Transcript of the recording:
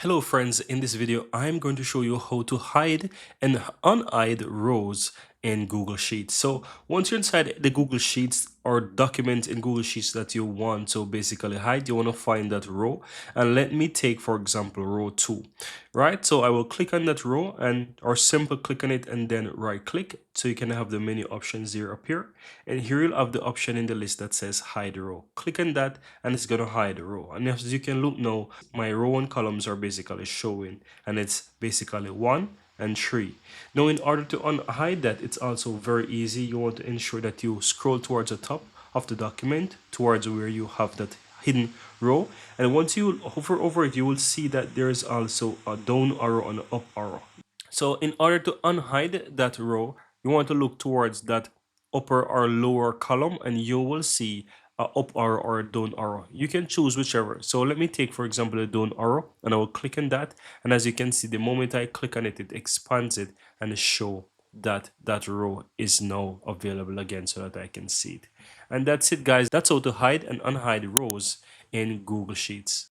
Hello friends, in this video I'm going to show you how to hide and unhide rows in Google Sheets. So once you're inside the Google Sheets or document in Google Sheets that you want to basically hide, you want to find that row, and let me take for example row 2, right? So I will click on that row and or simple click on it and then right click, so you can have the menu options here appear, and here you'll have the option in the list that says hide row. Click on that and it's going to hide the row, and as you can look now, my row and columns are basically showing, and it's basically 1 and 3. Now in order to unhide that, it's also very easy. You want to ensure that you scroll towards the top of the document towards where you have that hidden row, and once you hover over it, you will see that there is also a down arrow and an up arrow. So in order to unhide that row, you want to look towards that upper or lower column, and you will see a up arrow or a down arrow. You can choose whichever. So let me take for example a down arrow, and I will click on that, and as you can see, the moment I click on it, it expands it and show that that row is now available again so that I can see it. And that's it guys. That's how to hide and unhide rows in Google Sheets.